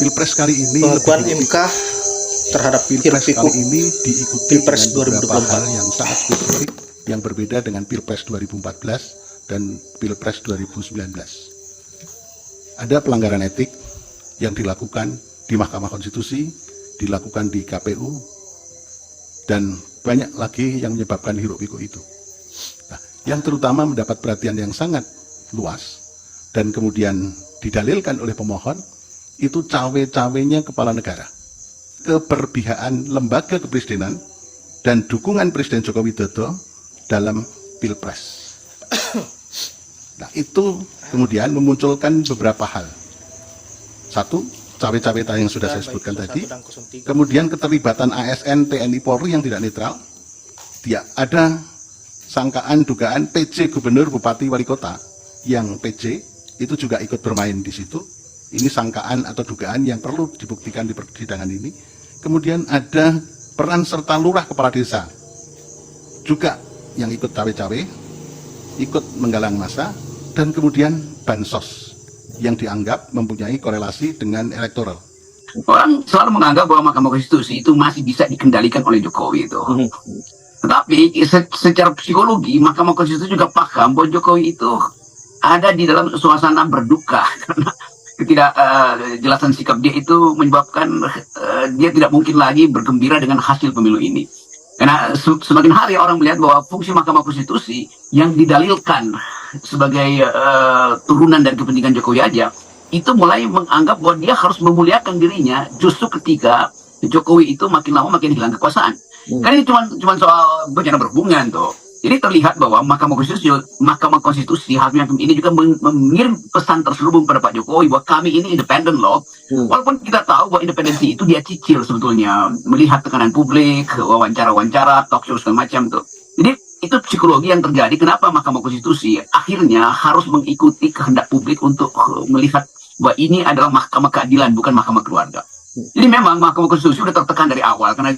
Pilpres kali ini pengakuan MK terhadap Pilpres Hiruk-Pikuk kali ini diikuti Pilpres dengan beberapa 2024 hal yang sangat spesifik yang berbeda dengan Pilpres 2014 dan Pilpres 2019. Ada pelanggaran etik yang dilakukan di Mahkamah Konstitusi, dilakukan di KPU, dan banyak lagi yang menyebabkan hiruk-pikuk itu. Nah, yang terutama mendapat perhatian yang sangat luas dan kemudian didalilkan oleh pemohon itu cawe-cawenya kepala negara, keberpihakan lembaga kepresidenan dan dukungan Presiden Joko Widodo dalam Pilpres. Nah, itu kemudian memunculkan beberapa hal. Satu, cawe-cawe yang sudah saya sebutkan tadi. Kemudian keterlibatan ASN, TNI, Polri yang tidak netral. Ada sangkaan dugaan PJ Gubernur, Bupati, Wali Kota yang PJ itu juga ikut bermain di situ. Ini sangkaan atau dugaan yang perlu dibuktikan di persidangan ini. Kemudian ada peran serta lurah kepala desa juga yang ikut cawe-cawe, ikut menggalang massa, dan kemudian bansos yang dianggap mempunyai korelasi dengan elektoral. Orang selalu menganggap bahwa Mahkamah Konstitusi itu masih bisa dikendalikan oleh Jokowi itu. Tetapi secara psikologi Mahkamah Konstitusi juga paham bahwa Jokowi itu ada di dalam suasana berduka karena ketidakjelasan sikap dia itu menyebabkan dia tidak mungkin lagi bergembira dengan hasil pemilu ini. Karena semakin hari orang melihat bahwa fungsi Mahkamah Konstitusi yang didalilkan sebagai turunan dari kepentingan Jokowi aja, itu mulai menganggap bahwa dia harus memuliakan dirinya justru ketika Jokowi itu makin lama makin hilang kekuasaan. Karena ini cuma soal bencana berhubungan tuh. Jadi terlihat bahwa Mahkamah Konstitusi hakim-hakim ini juga mengirim pesan terselubung pada Pak Jokowi bahwa kami ini independen loh. Walaupun kita tahu bahwa independensi itu dia cicil sebetulnya, melihat tekanan publik, wawancara-wawancara, talk show segala macam tuh. Jadi itu psikologi yang terjadi kenapa Mahkamah Konstitusi akhirnya harus mengikuti kehendak publik untuk melihat bahwa ini adalah mahkamah keadilan, bukan mahkamah keluarga. Jadi memang Mahkamah Konstitusi sudah tertekan dari awal karena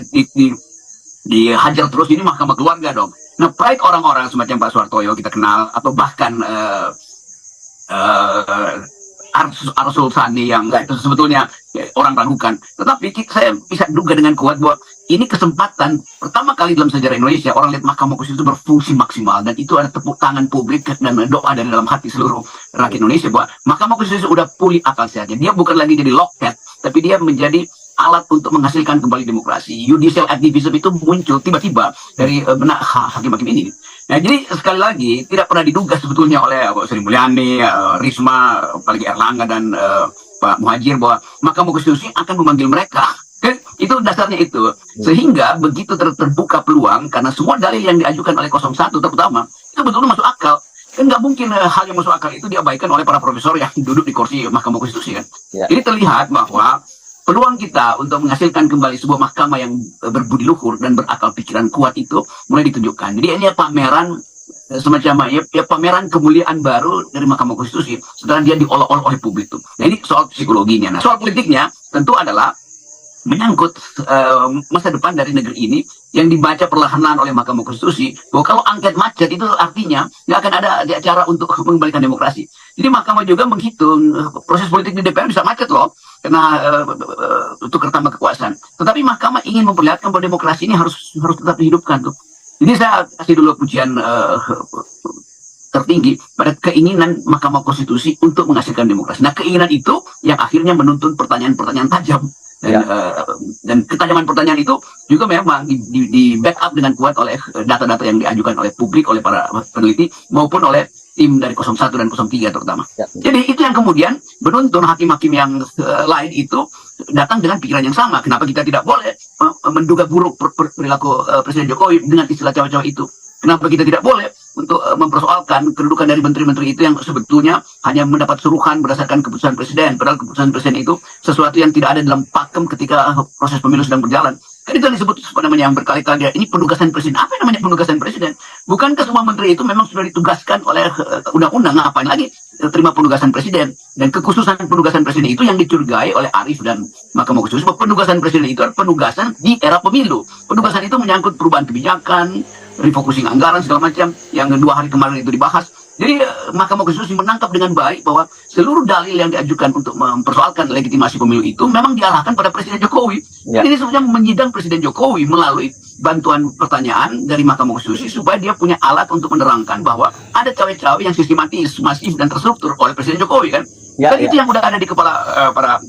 dihajar terus ini mahkamah keluarga dong. Nah, pride orang-orang semacam Pak Suhartoyo kita kenal, atau bahkan Arsul Sani yang sebetulnya orang ragukan. Tetapi saya bisa duga dengan kuat bahwa ini kesempatan pertama kali dalam sejarah Indonesia orang lihat Mahkamah Konstitusi itu berfungsi maksimal, dan itu ada tepuk tangan publik dan doa dari dalam hati seluruh rakyat Indonesia bahwa Mahkamah Konstitusi sudah pulih akal sehatnya. Dia bukan lagi jadi loket, tapi dia menjadi alat untuk menghasilkan kembali demokrasi. Judicial activism itu muncul tiba-tiba dari benak hakim-hakim ini. Nah, jadi sekali lagi tidak pernah diduga sebetulnya oleh Sri Mulyani, Risma, apalagi Erlangga dan Pak Muhadjir bahwa Mahkamah Konstitusi akan memanggil mereka. Itu dasarnya itu. Sehingga begitu terbuka peluang, karena semua dalil yang diajukan oleh 01 terutama itu betul-betul masuk akal. Kan nggak mungkin hal yang masuk akal itu diabaikan oleh para profesor yang duduk di kursi Mahkamah Konstitusi kan. Ya. Jadi terlihat bahwa peluang kita untuk menghasilkan kembali sebuah mahkamah yang berbudi luhur dan berakal pikiran kuat itu mulai ditunjukkan. Jadi ini pameran semacam pameran kemuliaan baru dari Mahkamah Konstitusi setelah dia diolok-olok oleh publik itu. Nah, ini soal psikologinya. Nah, soal politiknya tentu adalah menyangkut masa depan dari negeri ini yang dibaca perlahan-lahan oleh Mahkamah Konstitusi bahwa kalau angket macet itu artinya nggak akan ada cara untuk mengembalikan demokrasi. Jadi Mahkamah juga menghitung proses politik di DPR bisa macet loh karena tukar tambah kekuasaan. Tetapi Mahkamah ingin memperlihatkan bahwa demokrasi ini harus tetap dihidupkan tuh. Jadi saya kasih dulu pujian tertinggi pada keinginan Mahkamah Konstitusi untuk menghasilkan demokrasi. Nah, keinginan itu yang akhirnya menuntun pertanyaan-pertanyaan tajam. Dan ketajaman pertanyaan itu juga memang di backup dengan kuat oleh data-data yang diajukan oleh publik, oleh para peneliti maupun oleh tim dari 01 dan 03 terutama. Jadi itu yang kemudian menuntun hakim-hakim yang lain itu datang dengan pikiran yang sama. Kenapa kita tidak boleh menduga buruk perilaku Presiden Jokowi dengan istilah cawe-cawe itu? Kenapa kita tidak boleh untuk mempersoalkan kedudukan dari menteri-menteri itu yang sebetulnya hanya mendapat suruhan berdasarkan keputusan presiden, padahal keputusan presiden itu sesuatu yang tidak ada dalam pakem ketika proses pemilu sedang berjalan. Kan itu yang disebut yang berkali-kali ini penugasan presiden. Apa yang namanya penugasan presiden? Bukankah semua menteri itu memang sudah ditugaskan oleh undang-undang? Ngapain lagi terima penugasan presiden? Dan kekhususan penugasan presiden itu yang dicurigai oleh Arief dan Mahkamah Konstitusi bahwa penugasan presiden itu adalah penugasan di era pemilu. Penugasan itu menyangkut perubahan kebijakan, refocusing anggaran segala macam yang 2 hari kemarin itu dibahas. Jadi Mahkamah Konstitusi menangkap dengan baik bahwa seluruh dalil yang diajukan untuk mempersoalkan legitimasi pemilu itu memang diarahkan pada Presiden Jokowi. Ya. Jadi sebenarnya menyidang Presiden Jokowi melalui bantuan pertanyaan dari Mahkamah Konstitusi supaya dia punya alat untuk menerangkan bahwa ada cawe-cawe yang sistematis, masif dan terstruktur oleh Presiden Jokowi kan. Ya, Dan ya. itu yang udah ada di kepala para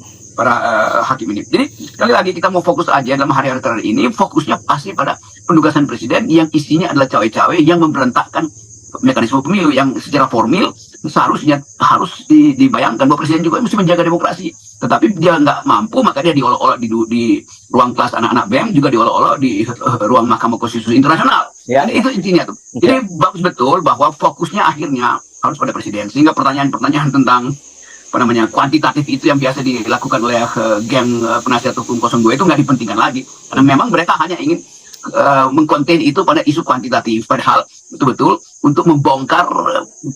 hakim ini. Jadi sekali lagi kita mau fokus aja dalam hari-hari terakhir ini, fokusnya pasti pada penugasan Presiden yang isinya adalah cawe-cawe yang memberontakkan mekanisme pemilu yang secara formil seharusnya harus dibayangkan bahwa Presiden juga mesti menjaga demokrasi, tetapi dia nggak mampu, maka dia diolok-olok di ruang kelas anak-anak BEM, juga diolok-olok di ruang Mahkamah Konstitusi Internasional. Ya. Dan itu intinya tuh. Jadi bagus betul bahwa fokusnya akhirnya harus pada Presiden, sehingga pertanyaan-pertanyaan tentang kuantitatif itu yang biasa dilakukan oleh geng penasihat hukum 02 itu nggak dipentingkan lagi, karena memang mereka hanya ingin mengkonten itu pada isu kuantitatif, padahal betul-betul untuk membongkar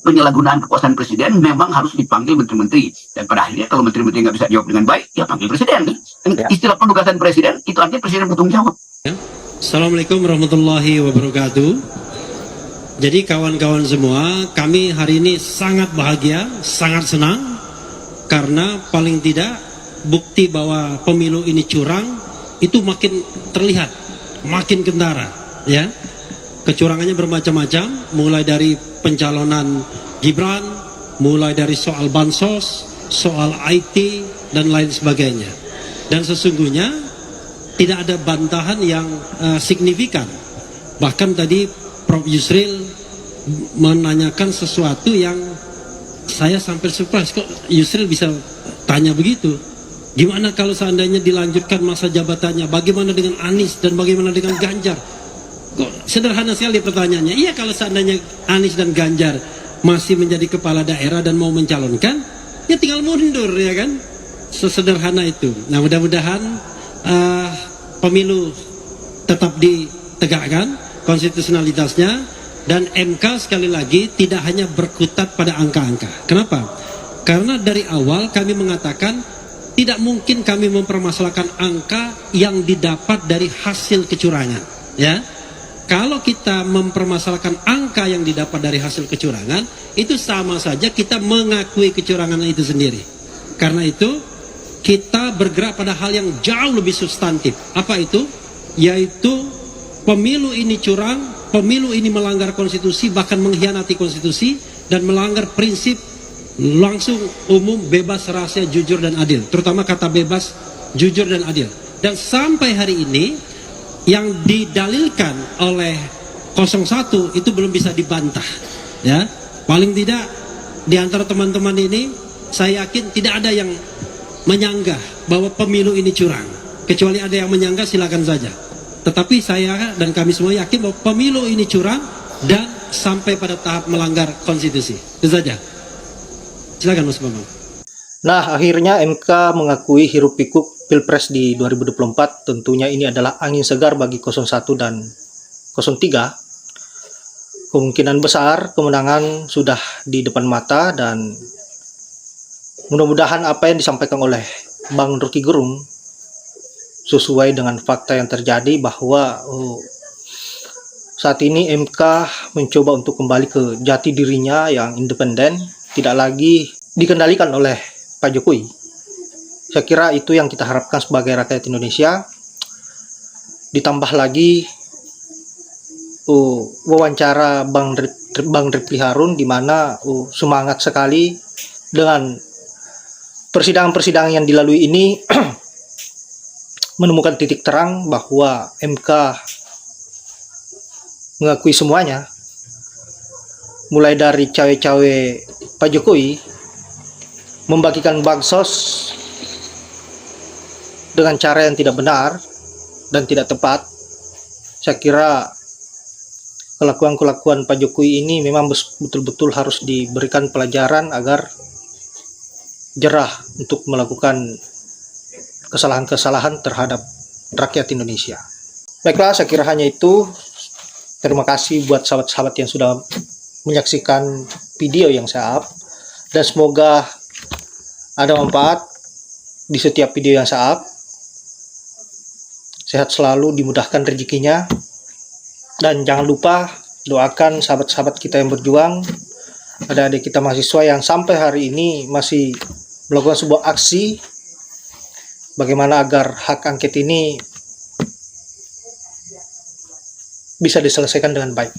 penyalahgunaan kekuasaan Presiden memang harus dipanggil menteri-menteri, dan pada akhirnya kalau menteri-menteri nggak bisa jawab dengan baik, ya panggil Presiden. Dan istilah penugasan Presiden itu artinya Presiden bertanggung jawab. Assalamualaikum warahmatullahi wabarakatuh. Jadi kawan-kawan semua, kami hari ini sangat bahagia, sangat senang, karena paling tidak bukti bahwa pemilu ini curang itu makin terlihat, makin kentara, ya. Kecurangannya bermacam-macam, mulai dari pencalonan Gibran, mulai dari soal bansos, soal IT dan lain sebagainya. Dan sesungguhnya tidak ada bantahan yang signifikan. Bahkan tadi Prof. Yusril menanyakan sesuatu yang saya sampai surprise, kok Yusril bisa tanya begitu. Gimana kalau seandainya dilanjutkan masa jabatannya? Bagaimana dengan Anies dan bagaimana dengan Ganjar? Kok sederhana sekali pertanyaannya. Iya, kalau seandainya Anies dan Ganjar masih menjadi kepala daerah dan mau mencalonkan, ya tinggal mundur, ya kan? Sesederhana itu. Nah, mudah-mudahan pemilu tetap ditegakkan konstitusionalitasnya, dan MK sekali lagi tidak hanya berkutat pada angka-angka. Kenapa? Karena dari awal kami mengatakan tidak mungkin kami mempermasalahkan angka yang didapat dari hasil kecurangan, ya. Kalau kita mempermasalahkan angka yang didapat dari hasil kecurangan, itu sama saja kita mengakui kecurangan itu sendiri. Karena itu kita bergerak pada hal yang jauh lebih substantif. Apa itu? Yaitu pemilu ini curang, pemilu ini melanggar konstitusi, bahkan mengkhianati konstitusi, dan melanggar prinsip langsung, umum, bebas, rahasia, jujur, dan adil. Terutama kata bebas, jujur, dan adil. Dan sampai hari ini yang didalilkan oleh 01 itu belum bisa dibantah, ya. Paling tidak di antara teman-teman ini saya yakin tidak ada yang menyanggah bahwa pemilu ini curang. Kecuali ada yang menyanggah, silakan saja. Tetapi saya dan kami semua yakin bahwa pemilu ini curang dan sampai pada tahap melanggar konstitusi. Itu saja. Silakan Mas Bambang. Nah, akhirnya MK mengakui hiruk pikuk Pilpres di 2024. Tentunya ini adalah angin segar bagi 01 dan 03. Kemungkinan besar kemenangan sudah di depan mata, dan mudah-mudahan apa yang disampaikan oleh Bang Rocky Gerung sesuai dengan fakta yang terjadi, bahwa saat ini MK mencoba untuk kembali ke jati dirinya yang independen, tidak lagi dikendalikan oleh Pak Jokowi. Saya kira itu yang kita harapkan sebagai rakyat Indonesia. Ditambah lagi wawancara Bang Refli Harun, di mana semangat sekali dengan persidangan-persidangan yang dilalui ini menemukan titik terang bahwa MK mengakui semuanya, mulai dari cawe-cawe Pak Jokowi membagikan bansos dengan cara yang tidak benar dan tidak tepat. Saya kira kelakuan-kelakuan Pak Jokowi ini memang betul-betul harus diberikan pelajaran agar jerah untuk melakukan kesalahan-kesalahan terhadap rakyat Indonesia. Baiklah, saya kira hanya itu. Terima kasih buat sahabat-sahabat yang sudah menyaksikan video yang saya up, dan semoga ada manfaat di setiap video yang saya up. Sehat selalu, dimudahkan rezekinya, dan jangan lupa doakan sahabat-sahabat kita yang berjuang adik-adik kita mahasiswa yang sampai hari ini masih melakukan sebuah aksi bagaimana agar hak angket ini bisa diselesaikan dengan baik.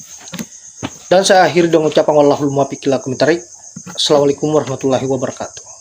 Dan saya akhiri dengan ucapan wallahul muwaffiq ila aqwamit thoriq. Assalamualaikum warahmatullahi wabarakatuh.